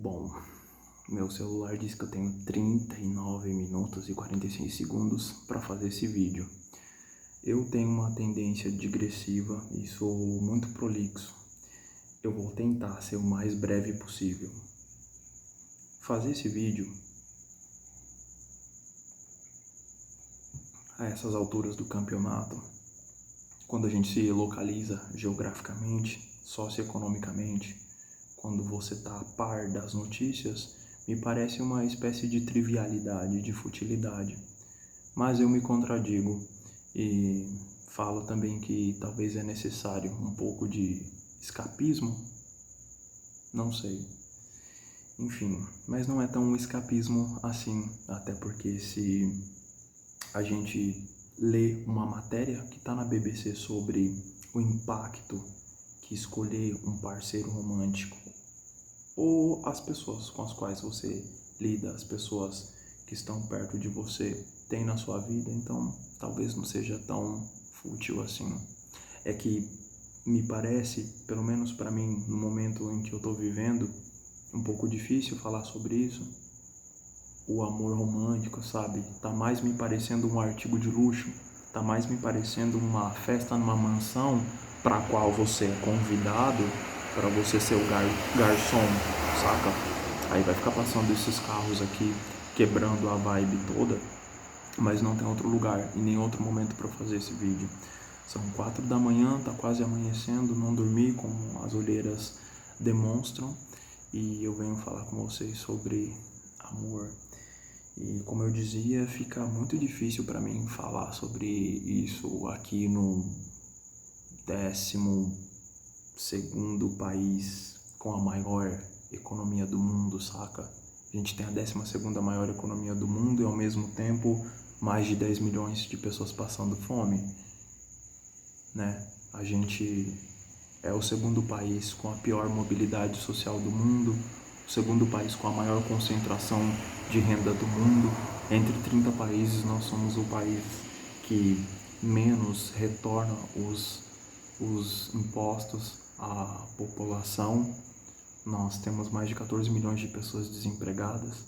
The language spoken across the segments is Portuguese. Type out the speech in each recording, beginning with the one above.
Bom, meu celular diz que eu tenho 39 minutos e 46 segundos para fazer esse vídeo. Eu tenho uma tendência digressiva e sou muito prolixo. Eu vou tentar ser o mais breve possível. Fazer esse vídeo a essas alturas do campeonato, quando a gente se localiza geograficamente, socioeconomicamente, quando você está a par das notícias, me parece uma espécie de trivialidade, de futilidade. Mas eu me contradigo e falo também que talvez é necessário um pouco de escapismo, não sei. Enfim, mas não é tão um escapismo assim, até porque se a gente lê uma matéria que está na BBC sobre o impacto que escolher um parceiro romântico ou as pessoas com as quais você lida, as pessoas que estão perto de você têm na sua vida, então talvez não seja tão fútil assim. É que me parece, pelo menos para mim, no momento em que eu estou vivendo, um pouco difícil falar sobre isso. O amor romântico, sabe? Tá mais me parecendo um artigo de luxo, tá mais me parecendo uma festa numa mansão para a qual você é convidado para você ser o garçom, saca? Aí vai ficar passando esses carros aqui quebrando a vibe toda, mas não tem outro lugar e nem outro momento para fazer esse vídeo. São 4 da manhã, tá quase amanhecendo, não dormi como as olheiras demonstram e eu venho falar com vocês sobre amor. E como eu dizia, fica muito difícil para mim falar sobre isso aqui no 12º país com a maior economia do mundo, saca? A gente tem a 12ª maior economia do mundo e ao mesmo tempo mais de 10 milhões de pessoas passando fome, né? A gente é o segundo país com a pior mobilidade social do mundo, o segundo país com a maior concentração de renda do mundo. Entre 30 países, nós somos o país que menos retorna os impostos à população. Nós temos mais de 14 milhões de pessoas desempregadas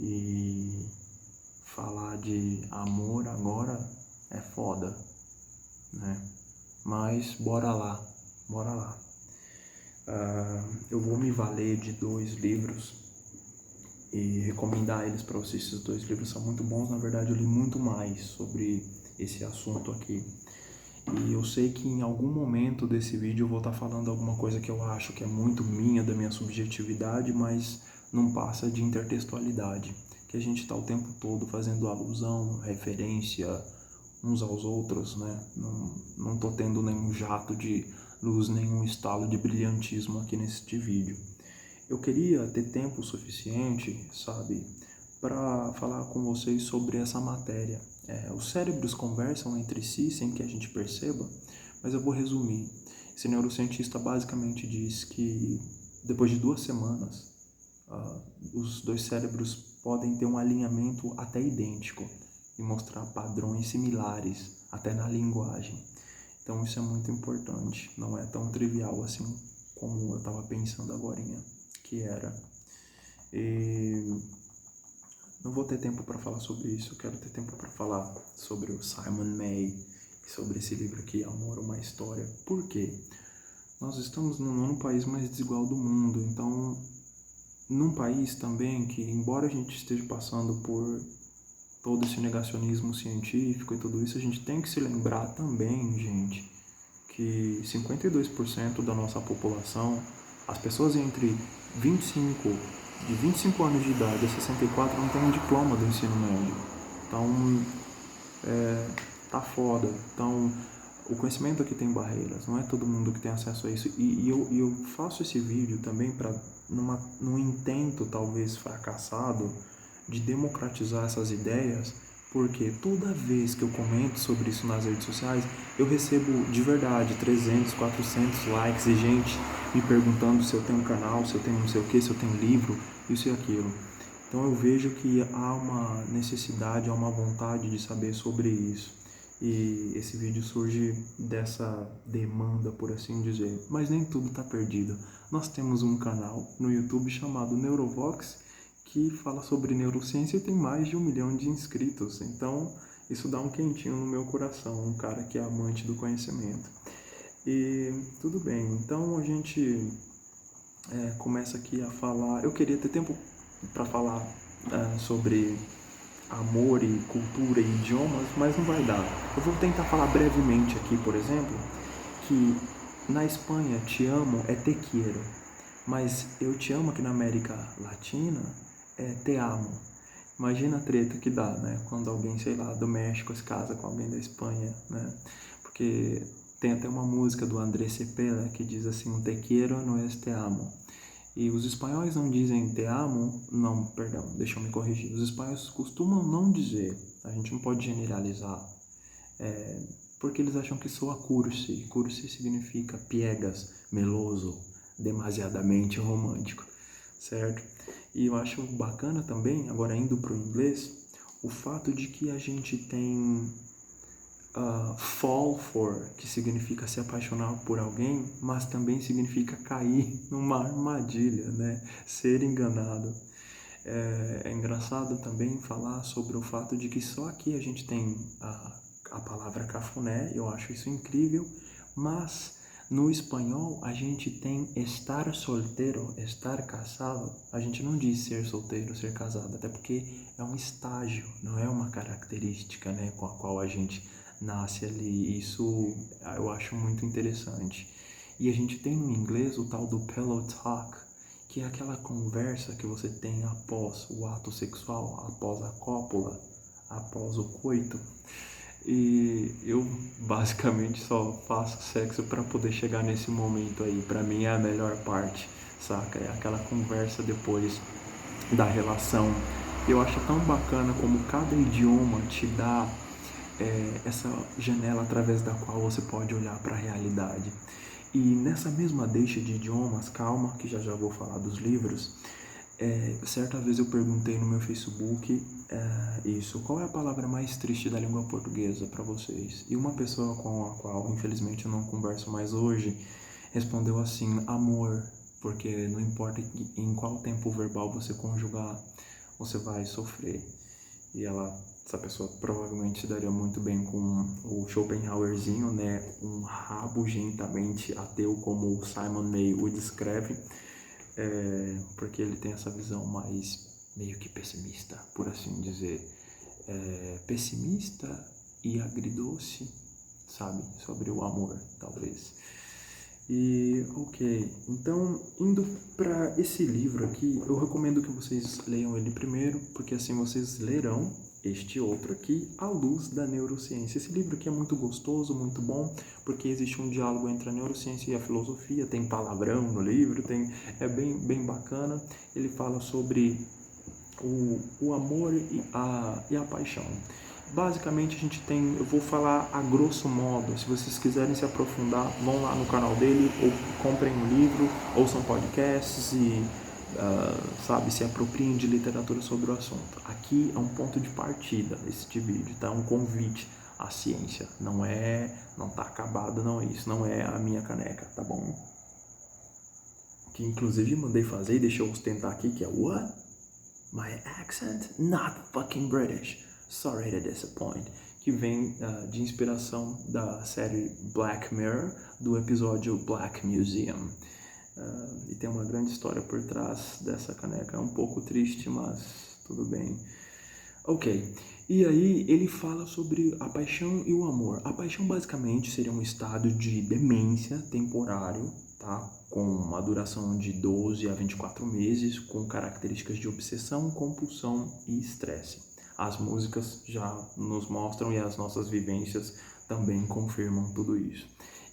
e falar de amor agora é foda, né? Mas bora lá. Eu vou me valer de 2 livros e recomendar eles para vocês. Esses 2 livros são muito bons. Na verdade, eu li muito mais sobre esse assunto aqui. E eu sei que em algum momento desse vídeo eu vou estar falando alguma coisa que eu acho que é muito minha, da minha subjetividade, mas não passa de intertextualidade. Que a gente está o tempo todo fazendo alusão, referência uns aos outros, né? Não tô tendo nenhum jato de luz, nenhum estalo de brilhantismo aqui neste vídeo. Eu queria ter tempo suficiente, sabe, para falar com vocês sobre essa matéria. Os cérebros conversam entre si sem que a gente perceba, mas eu vou resumir. Esse neurocientista basicamente diz que depois de 2 semanas, os 2 cérebros podem ter um alinhamento até idêntico e mostrar padrões similares até na linguagem. Então isso é muito importante, não é tão trivial assim como eu estava pensando agorinha que era. E não vou ter tempo para falar sobre isso, eu quero ter tempo para falar sobre o Simon May, sobre esse livro aqui, Amor, uma História. Por quê? Nós estamos no 9º país mais desigual do mundo, então num país também que, embora a gente esteja passando por todo esse negacionismo científico e tudo isso, a gente tem que se lembrar também, gente, que 52% da nossa população, as pessoas de 25 anos de idade a 64 não têm diploma do ensino médio. Então, tá foda. Então, o conhecimento aqui tem barreiras, não é todo mundo que tem acesso a isso. E eu faço esse vídeo também para num intento talvez fracassado de democratizar essas ideias, porque toda vez que eu comento sobre isso nas redes sociais, eu recebo de verdade 300, 400 likes e gente me perguntando se eu tenho um canal, se eu tenho não sei o que, se eu tenho livro, isso e aquilo. Então eu vejo que há uma necessidade, há uma vontade de saber sobre isso. E esse vídeo surge dessa demanda, por assim dizer. Mas nem tudo está perdido. Nós temos um canal no YouTube chamado Neurovox, que fala sobre neurociência e tem mais de 1 milhão de inscritos. Então, isso dá um quentinho no meu coração, um cara que é amante do conhecimento. E tudo bem, então a gente começa aqui a falar. Eu queria ter tempo para falar sobre amor e cultura e idiomas, mas não vai dar. Eu vou tentar falar brevemente aqui, por exemplo, que na Espanha te amo é te quiero, mas eu te amo aqui na América Latina é te amo. Imagina a treta que dá, né? Quando alguém, sei lá, do México se casa com alguém da Espanha, né? Porque tem até uma música do André Cepeda que diz assim, te quiero no es te amo. E os espanhóis não dizem te amo, não, perdão, deixa eu me corrigir. Os espanhóis costumam não dizer, a gente não pode generalizar, porque eles acham que soa cursi. Cursi significa piegas, meloso, demasiadamente romântico, certo? E eu acho bacana também, agora indo para o inglês, o fato de que a gente tem fall for, que significa se apaixonar por alguém, mas também significa cair numa armadilha, né? Ser enganado. É engraçado também falar sobre o fato de que só aqui a gente tem a palavra cafuné, eu acho isso incrível, mas no espanhol a gente tem estar solteiro, estar casado, a gente não diz ser solteiro, ser casado, até porque é um estágio, não é uma característica, né, com a qual a gente nasce ali. Isso eu acho muito interessante. E a gente tem no inglês o tal do pillow talk, que é aquela conversa que você tem após o ato sexual, após a cópula, após o coito. E eu basicamente só faço sexo para poder chegar nesse momento aí. Para mim é a melhor parte, saca? É aquela conversa depois da relação. Eu acho tão bacana como cada idioma te dá essa janela através da qual você pode olhar para a realidade. E nessa mesma deixa de idiomas, calma, que já vou falar dos livros, certa vez eu perguntei no meu Facebook isso, qual é a palavra mais triste da língua portuguesa para vocês? E uma pessoa com a qual infelizmente eu não converso mais hoje, respondeu assim, amor, porque não importa em qual tempo verbal você conjugar, você vai sofrer. E essa pessoa provavelmente se daria muito bem com o Schopenhauerzinho, né? Um rabugentamente ateu, como o Simon May o descreve, porque ele tem essa visão mais meio que pessimista, por assim dizer. Pessimista e agridoce, sabe? Sobre o amor, talvez. E, ok, então, indo para esse livro aqui, eu recomendo que vocês leiam ele primeiro, porque assim vocês lerão este outro aqui à luz da neurociência. Esse livro aqui é muito gostoso, muito bom, porque existe um diálogo entre a neurociência e a filosofia, tem palavrão no livro, é bem bacana. Ele fala sobre o amor e a paixão. Basicamente a gente tem, eu vou falar a grosso modo, se vocês quiserem se aprofundar, vão lá no canal dele, ou comprem um livro, ouçam podcasts e, se apropriem de literatura sobre o assunto. Aqui é um ponto de partida este vídeo, tá? Um convite à ciência, não tá acabado não, isso não é a minha caneca, tá bom? Que inclusive mandei fazer e deixei eu ostentar aqui, que é what? My accent? Not fucking British. Sorry to disappoint. Que vem de inspiração da série Black Mirror, do episódio Black Museum. E tem uma grande história por trás dessa caneca. É um pouco triste, mas tudo bem. Ok. E aí ele fala sobre a paixão e o amor. A paixão basicamente seria um estado de demência temporário, tá? Com uma duração de 12 a 24 meses, com características de obsessão, compulsão e estresse. As músicas já nos mostram e as nossas vivências também confirmam tudo isso.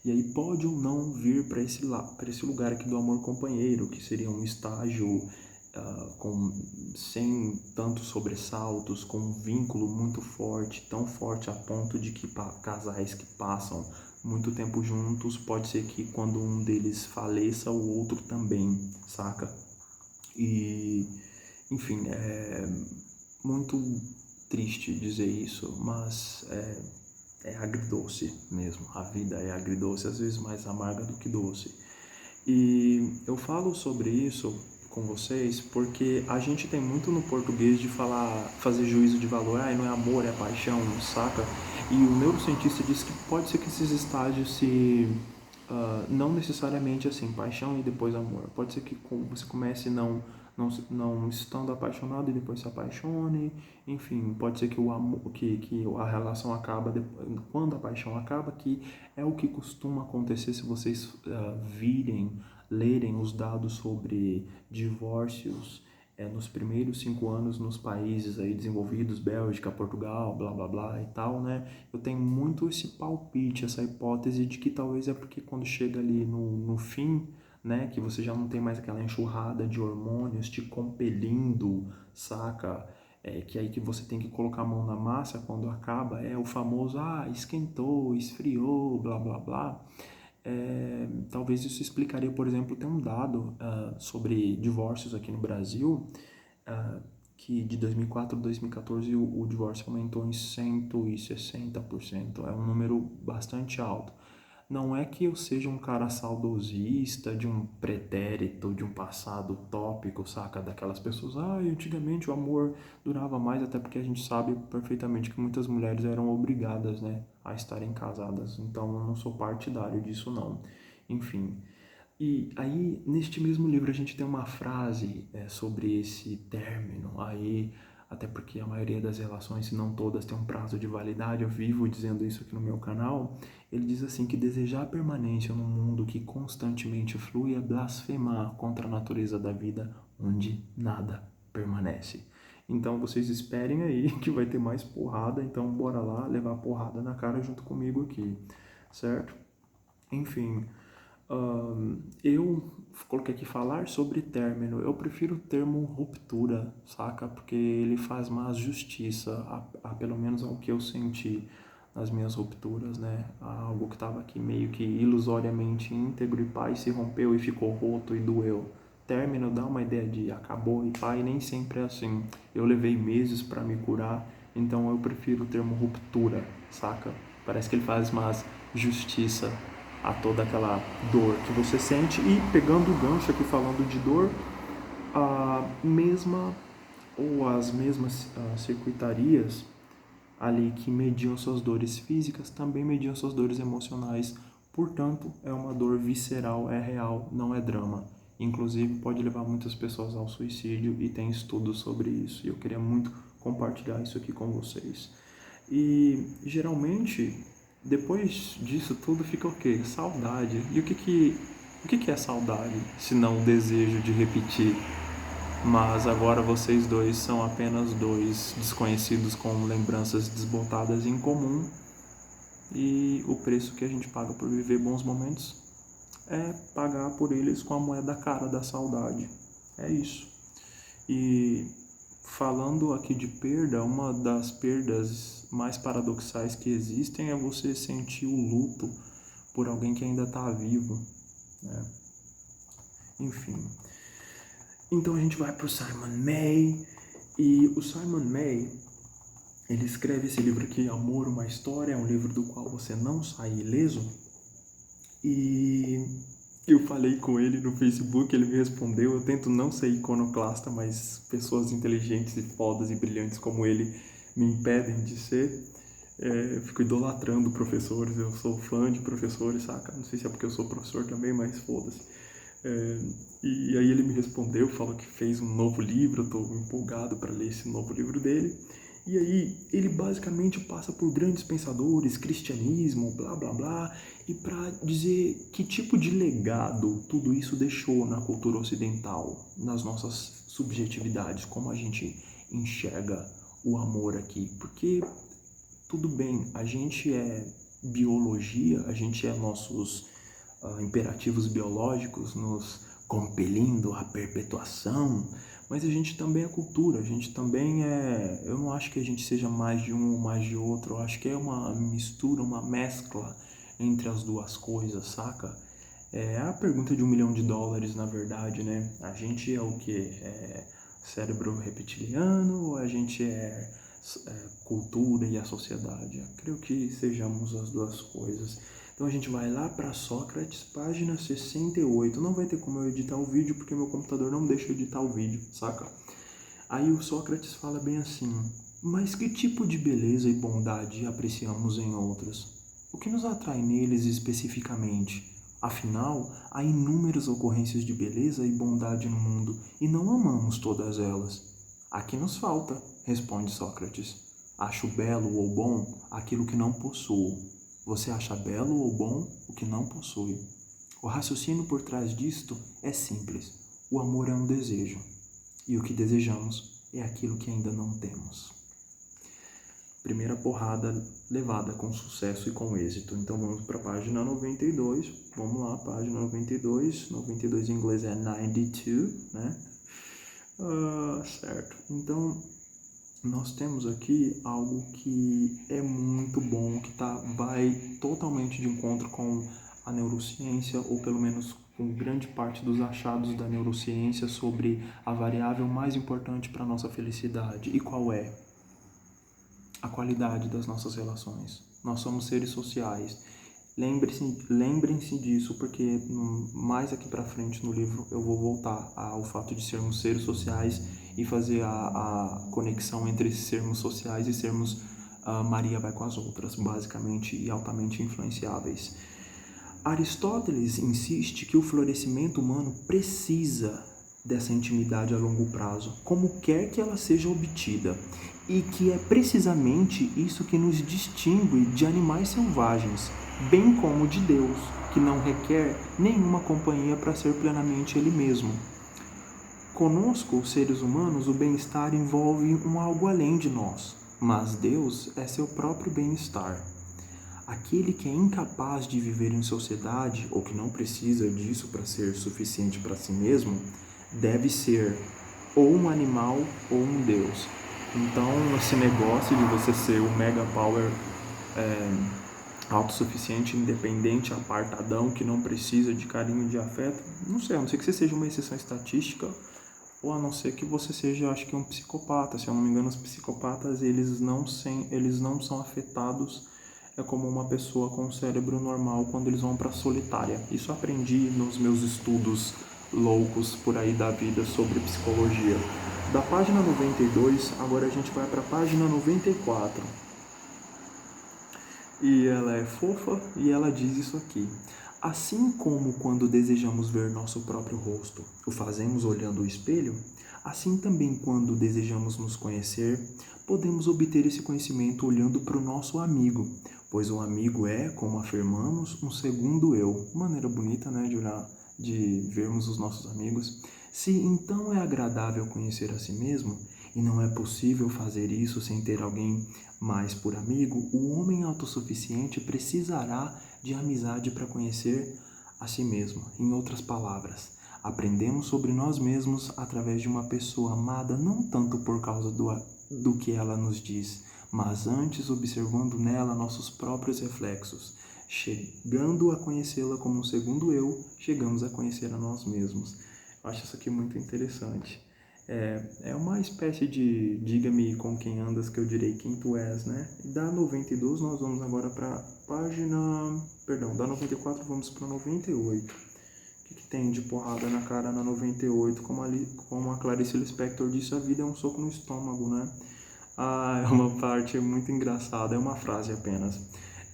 E aí pode ou não vir para esse lugar aqui do amor companheiro, que seria um estágio sem tantos sobressaltos, com um vínculo muito forte, tão forte a ponto de que casais que passam muito tempo juntos, pode ser que quando um deles faleça, o outro também, saca? E, enfim, é muito triste dizer isso, mas é agridoce mesmo. A vida é agridoce, às vezes mais amarga do que doce. E eu falo sobre isso com vocês porque a gente tem muito no português de falar, fazer juízo de valor, não é amor, é paixão, saca? E o neurocientista diz que pode ser que esses estágios se não necessariamente assim, paixão e depois amor. Pode ser que você comece não estando apaixonado e depois se apaixone. Enfim, pode ser que o amor, que a relação acaba quando a paixão acaba, que é o que costuma acontecer se vocês lerem os dados sobre divórcios nos primeiros 5 anos nos países aí desenvolvidos, Bélgica, Portugal, blá blá blá e tal, né? Eu tenho muito esse palpite, essa hipótese de que talvez é porque quando chega ali no fim, né, que você já não tem mais aquela enxurrada de hormônios te compelindo, saca? Que aí que você tem que colocar a mão na massa quando acaba, é o famoso, esquentou, esfriou, blá blá blá. Talvez isso explicaria, por exemplo, tem um dado sobre divórcios aqui no Brasil, ah, que de 2004 a 2014 o divórcio aumentou em 160%. É um número bastante alto. Não é que eu seja um cara saudosista de um pretérito, de um passado utópico, saca? Daquelas pessoas, antigamente o amor durava mais, até porque a gente sabe perfeitamente que muitas mulheres eram obrigadas, né, a estarem casadas. Então eu não sou partidário disso, não. Enfim. E aí, neste mesmo livro, a gente tem uma frase sobre esse término aí, até porque a maioria das relações, se não todas, tem um prazo de validade. Eu vivo dizendo isso aqui no meu canal. Ele diz assim que desejar permanência num mundo que constantemente flui é blasfemar contra a natureza da vida, onde nada permanece. Então vocês esperem aí que vai ter mais porrada, então bora lá levar porrada na cara junto comigo aqui, certo? Enfim, eu coloquei aqui falar sobre término. Eu prefiro o termo ruptura, saca? Porque ele faz mais justiça, a pelo menos ao que eu senti nas minhas rupturas, né? Algo que estava aqui meio que ilusoriamente íntegro e paz se rompeu e ficou roto e doeu. Término dá uma ideia de acabou e pá, e nem sempre é assim. Eu levei meses para me curar, então eu prefiro o termo ruptura, saca? Parece que ele faz mais justiça a toda aquela dor que você sente. E pegando o gancho aqui falando de dor, a mesma ou as mesmas circuitarias ali que mediam suas dores físicas também mediam suas dores emocionais. Portanto, é uma dor visceral, é real, não é drama. Inclusive, pode levar muitas pessoas ao suicídio e tem estudos sobre isso. E eu queria muito compartilhar isso aqui com vocês. E geralmente, depois disso tudo fica o quê? Saudade. E o que é saudade, se não o desejo de repetir? Mas agora vocês dois são apenas dois desconhecidos com lembranças desbotadas em comum, e o preço que a gente paga por viver bons momentos é pagar por eles com a moeda cara da saudade. É isso. E falando aqui de perda, uma das perdas mais paradoxais que existem é você sentir o luto por alguém que ainda está vivo, né? Enfim. Então a gente vai para o Simon May, e o Simon May, ele escreve esse livro aqui, Amor, uma História, é um livro do qual você não sai ileso. E eu falei com ele no Facebook, ele me respondeu. Eu tento não ser iconoclasta, mas pessoas inteligentes e fodas e brilhantes como ele me impedem de ser. Eu fico idolatrando professores, eu sou fã de professores, saca? Não sei se é porque eu sou professor também, mas foda-se. E aí ele me respondeu, falou que fez um novo livro, eu estou empolgado para ler esse novo livro dele. E aí ele basicamente passa por grandes pensadores, cristianismo, blá blá blá, e para dizer que tipo de legado tudo isso deixou na cultura ocidental, nas nossas subjetividades, como a gente enxerga o amor aqui. Porque tudo bem, a gente é biologia, a gente é nossos imperativos biológicos nos compelindo à perpetuação, mas a gente também é cultura, a gente também é... Eu não acho que a gente seja mais de um ou mais de outro, eu acho que é uma mistura, uma mescla entre as duas coisas, saca? É a pergunta de $1 milhão, na verdade, né? A gente é o quê? É cérebro reptiliano ou a gente é cultura e a sociedade. Eu creio que sejamos as duas coisas. Então a gente vai lá para Sócrates, página 68. Não vai ter como eu editar o vídeo, porque meu computador não deixa eu editar o vídeo, saca? Aí o Sócrates fala bem assim: mas que tipo de beleza e bondade apreciamos em outros? O que nos atrai neles especificamente? Afinal, há inúmeras ocorrências de beleza e bondade no mundo, e não amamos todas elas. Aqui nos falta, responde Sócrates. Acho belo ou bom aquilo que não possuo. Você acha belo ou bom o que não possui. O raciocínio por trás disto é simples. O amor é um desejo, e o que desejamos é aquilo que ainda não temos. Primeira porrada levada com sucesso e com êxito. Então vamos para a página 92. Vamos lá, página 92. 92 em inglês é 92, né? Certo. Então nós temos aqui algo que é muito bom, que vai totalmente de encontro com a neurociência, ou pelo menos com grande parte dos achados da neurociência sobre a variável mais importante para a nossa felicidade. E qual é? A qualidade das nossas relações. Nós somos seres sociais. Lembrem-se disso, porque mais aqui para frente no livro eu vou voltar ao fato de sermos seres sociais e fazer a conexão entre sermos sociais e sermos Maria vai com as outras, basicamente, e altamente influenciáveis. Aristóteles insiste que o florescimento humano precisa dessa intimidade a longo prazo, como quer que ela seja obtida, e que é precisamente isso que nos distingue de animais selvagens, bem como de Deus, que não requer nenhuma companhia para ser plenamente Ele mesmo. Conosco, os seres humanos, o bem-estar envolve algo além de nós, mas Deus é seu próprio bem-estar. Aquele que é incapaz de viver em sociedade, ou que não precisa disso para ser suficiente para si mesmo, deve ser ou um animal ou um Deus. Então, esse negócio de você ser o mega power autossuficiente, independente, apartadão, que não precisa de carinho, de afeto, não sei, a não ser que você seja uma exceção estatística, ou a não ser que você seja, acho que um psicopata. Se eu não me engano, os psicopatas, eles não são afetados como uma pessoa com um cérebro normal quando eles vão para a solitária. Isso aprendi nos meus estudos loucos por aí da vida sobre psicologia. Da página 92, agora a gente vai para a página 94. E ela é fofa e ela diz isso aqui: assim como quando desejamos ver nosso próprio rosto, o fazemos olhando o espelho, assim também quando desejamos nos conhecer, podemos obter esse conhecimento olhando para o nosso amigo, pois o amigo é, como afirmamos, um segundo eu. Maneira bonita, né, de vermos os nossos amigos. Se então é agradável conhecer a si mesmo, e não é possível fazer isso sem ter alguém mais por amigo, o homem autossuficiente precisará de amizade para conhecer a si mesmo. Em outras palavras, aprendemos sobre nós mesmos através de uma pessoa amada, não tanto por causa do que ela nos diz, mas antes observando nela nossos próprios reflexos. Chegando a conhecê-la como um segundo eu, chegamos a conhecer a nós mesmos. Eu acho isso aqui muito interessante. É uma espécie de diga-me com quem andas que eu direi quem tu és, né? Da 92 nós vamos agora para da 94 vamos para 98. O que tem de porrada na cara na 98? Como a Clarice Lispector disse, a vida é um soco no estômago, né? É uma parte muito engraçada, é uma frase apenas.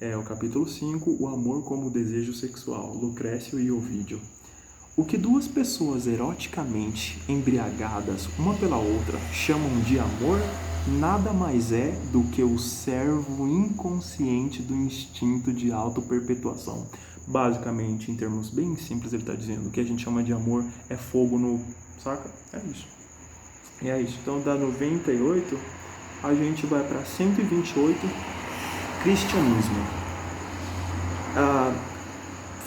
É o capítulo 5, o amor como desejo sexual, Lucrécio e Ovídio. O que duas pessoas eroticamente embriagadas uma pela outra chamam de amor nada mais é do que o servo inconsciente do instinto de auto-perpetuação. Basicamente, em termos bem simples, ele está dizendo que o que a gente chama de amor é fogo no... saca? É isso. E é isso. Então, da 98, a gente vai para 128, cristianismo.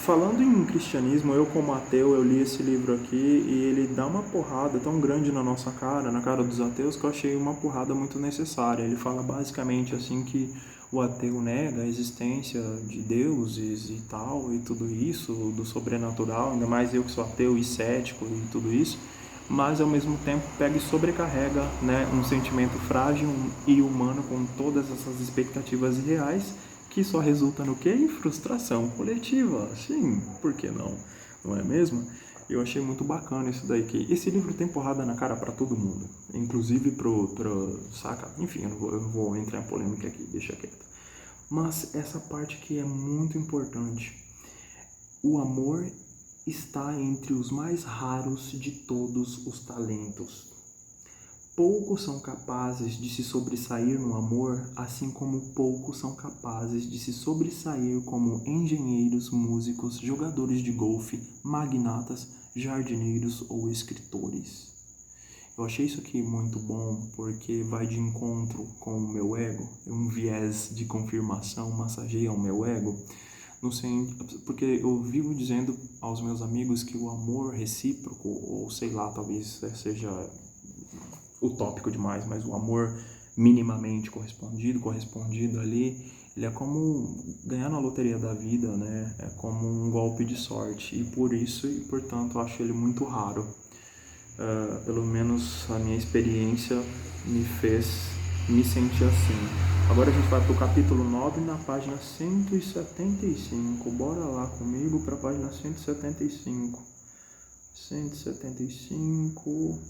Falando em cristianismo, eu como ateu, eu li esse livro aqui e ele dá uma porrada tão grande na nossa cara, na cara dos ateus, que eu achei uma porrada muito necessária. Ele fala basicamente assim que o ateu nega a existência de deuses e tal, e tudo isso, do sobrenatural, ainda mais eu que sou ateu e cético e tudo isso. mas ao mesmo tempo pega e sobrecarrega, né, um sentimento frágil e humano com todas essas expectativas reais, que só resulta no quê? Em frustração coletiva. Sim, por que não? Não é mesmo? Eu achei muito bacana isso daí, que esse livro tem porrada na cara para todo mundo, inclusive saca? Enfim, eu não vou entrar em polêmica aqui, deixa quieto. Mas essa parte que é muito importante, o amor está entre os mais raros de todos os talentos. Poucos são capazes de se sobressair no amor, assim como poucos são capazes de se sobressair como engenheiros, músicos, jogadores de golfe, magnatas, jardineiros ou escritores. Eu achei isso aqui muito bom porque vai de encontro com o meu ego, um viés de confirmação massageia o meu ego. Não sei, porque eu vivo dizendo aos meus amigos que o amor recíproco, ou sei lá, talvez seja utópico demais, mas o amor minimamente correspondido ali, ele é como ganhar na loteria da vida, né? É como um golpe de sorte, e por isso e portanto eu acho ele muito raro. Pelo menos a minha experiência me fez me sentir assim. Agora a gente vai para o capítulo 9, na página 175. Bora lá comigo para a página 175. 175.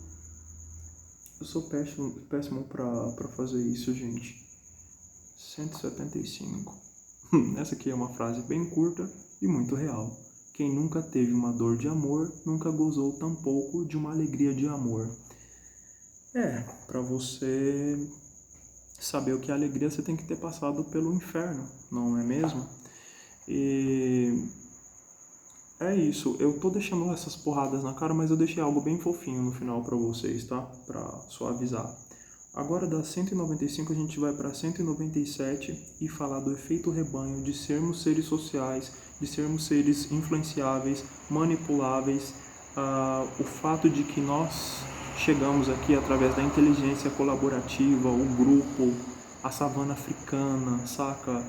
Eu sou péssimo para fazer isso, gente. 175. Essa aqui é uma frase bem curta e muito real. Quem nunca teve uma dor de amor, nunca gozou tampouco de uma alegria de amor. Para você saber o que é alegria, você tem que ter passado pelo inferno, não é mesmo? E é isso, eu tô deixando essas porradas na cara, mas eu deixei algo bem fofinho no final pra vocês, tá? Pra suavizar. Agora da 195 a gente vai para 197 e falar do efeito rebanho, de sermos seres sociais, de sermos seres influenciáveis, manipuláveis, o fato de que nós chegamos aqui através da inteligência colaborativa, o grupo, a savana africana, saca?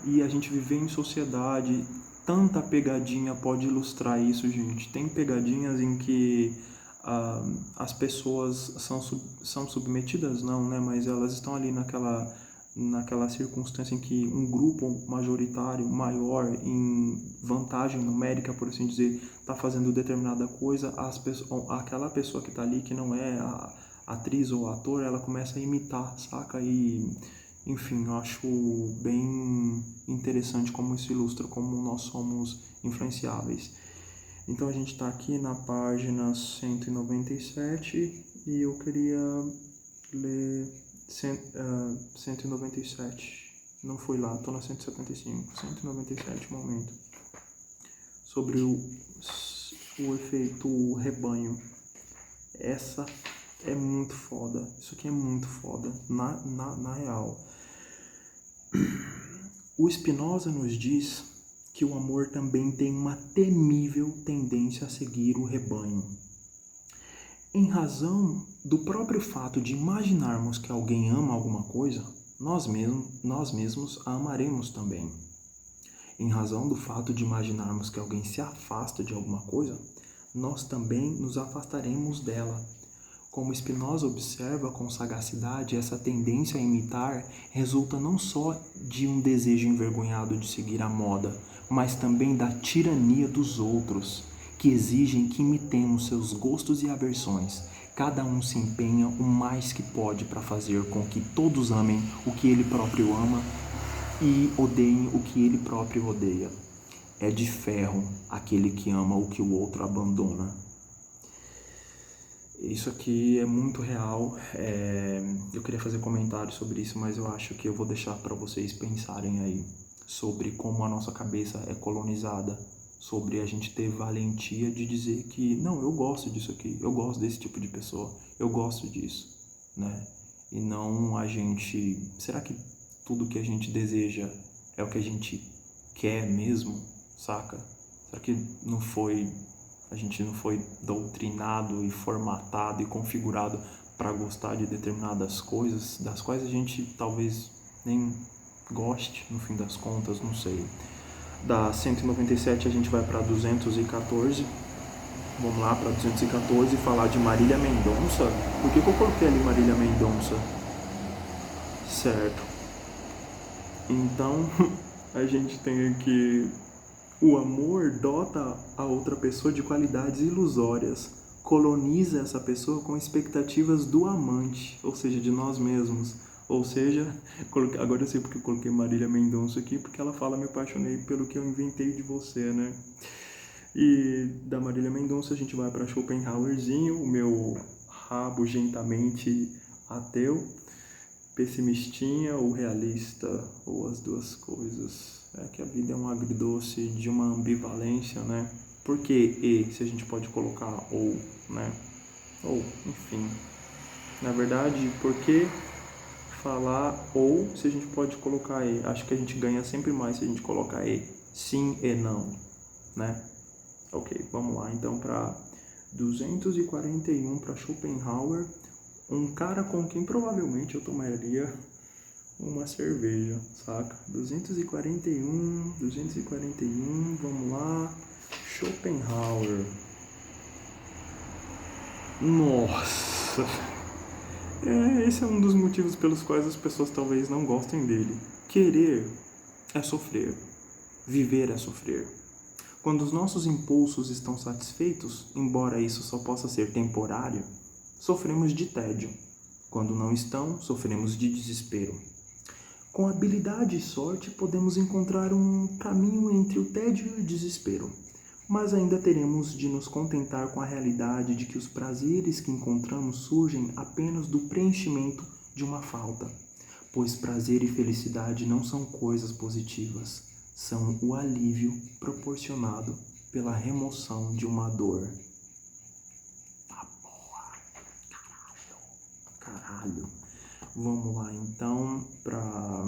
E a gente viver em sociedade. Tanta pegadinha pode ilustrar isso, gente. Tem pegadinhas em que as pessoas são submetidas, não, né? Mas elas estão ali naquela circunstância em que um grupo majoritário, maior, em vantagem numérica, por assim dizer, está fazendo determinada coisa, aquela pessoa que está ali, que não é a atriz ou ator, ela começa a imitar, saca? E enfim, eu acho bem interessante como isso ilustra como nós somos influenciáveis. Então a gente está aqui na página 197 e eu queria ler 197. Não fui lá, estou na 175. 197 momento. Sobre o efeito rebanho. Essa é muito foda. Isso aqui é muito foda. Na real. O Spinoza nos diz que o amor também tem uma temível tendência a seguir o rebanho. Em razão do próprio fato de imaginarmos que alguém ama alguma coisa, nós mesmos a amaremos também. Em razão do fato de imaginarmos que alguém se afasta de alguma coisa, nós também nos afastaremos dela. Como Spinoza observa com sagacidade, essa tendência a imitar resulta não só de um desejo envergonhado de seguir a moda, mas também da tirania dos outros, que exigem que imitemos seus gostos e aversões. Cada um se empenha o mais que pode para fazer com que todos amem o que ele próprio ama e odeiem o que ele próprio odeia. É de ferro aquele que ama o que o outro abandona. Isso aqui é muito real. Eu queria fazer comentários sobre isso, mas eu acho que eu vou deixar para vocês pensarem aí sobre como a nossa cabeça é colonizada, sobre a gente ter valentia de dizer que não, eu gosto disso aqui, eu gosto desse tipo de pessoa, eu gosto disso, né? E não a gente... Será que tudo que a gente deseja é o que a gente quer mesmo, saca? Será que a gente não foi doutrinado e formatado e configurado para gostar de determinadas coisas, das quais a gente talvez nem goste, no fim das contas, não sei. Da 197 a gente vai para 214. Vamos lá para 214 falar de Marília Mendonça. Por que eu coloquei ali Marília Mendonça? Certo. Então, a gente tem aqui: o amor dota a outra pessoa de qualidades ilusórias, coloniza essa pessoa com expectativas do amante, ou seja, de nós mesmos. Ou seja, agora eu sei porque eu coloquei Marília Mendonça aqui, porque ela fala: me apaixonei pelo que eu inventei de você, né? E da Marília Mendonça a gente vai para Schopenhauerzinho, o meu rabugentamente ateu, pessimistinha ou realista, ou as duas coisas. É que a vida é um agridoce de uma ambivalência, né? Por que e, se a gente pode colocar ou, né? Ou, enfim. Na verdade, por que falar ou se a gente pode colocar e? Acho que a gente ganha sempre mais se a gente colocar e. Sim e não, né? Ok, vamos lá então para 241 para Schopenhauer, um cara com quem provavelmente eu tomaria uma cerveja, saca? 241, vamos lá. Schopenhauer. Nossa! Esse é um dos motivos pelos quais as pessoas talvez não gostem dele. Querer é sofrer. Viver é sofrer. Quando os nossos impulsos estão satisfeitos, embora isso só possa ser temporário, sofremos de tédio. Quando não estão, sofremos de desespero. Com habilidade e sorte, podemos encontrar um caminho entre o tédio e o desespero, mas ainda teremos de nos contentar com a realidade de que os prazeres que encontramos surgem apenas do preenchimento de uma falta, pois prazer e felicidade não são coisas positivas, são o alívio proporcionado pela remoção de uma dor. Tá boa, caralho. Vamos lá então para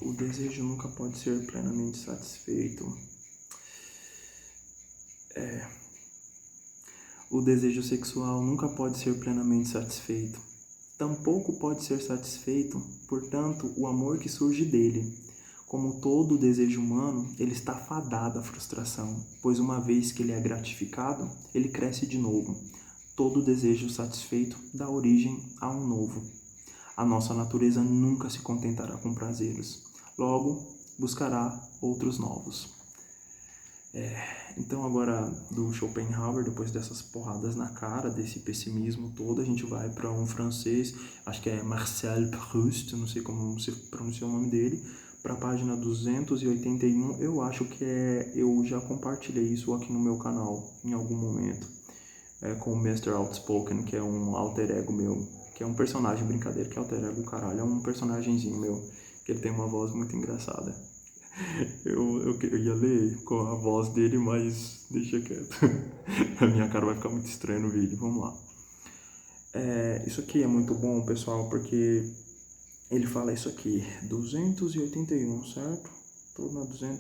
o desejo nunca pode ser plenamente satisfeito. O desejo sexual nunca pode ser plenamente satisfeito. Tampouco pode ser satisfeito, portanto, o amor que surge dele. Como todo desejo humano, ele está fadado à frustração, pois uma vez que ele é gratificado, ele cresce de novo. Todo desejo satisfeito dá origem a um novo. A nossa natureza nunca se contentará com prazeres, logo buscará outros novos. Então agora do Schopenhauer, depois dessas porradas na cara, desse pessimismo todo, a gente vai para um francês, acho que é Marcel Proust, não sei como se pronuncia o nome dele, para a página 281, eu acho que eu já compartilhei isso aqui no meu canal em algum momento, com o Mr. Outspoken, que é um alter ego meu, que é um personagem, brincadeira, que é alter ego, caralho, é um personagemzinho meu, que ele tem uma voz muito engraçada. Eu ia ler com a voz dele, mas deixa quieto. A minha cara vai ficar muito estranha no vídeo. Vamos lá. Isso aqui é muito bom, pessoal, porque ele fala isso aqui. 281, certo? Tô na 200.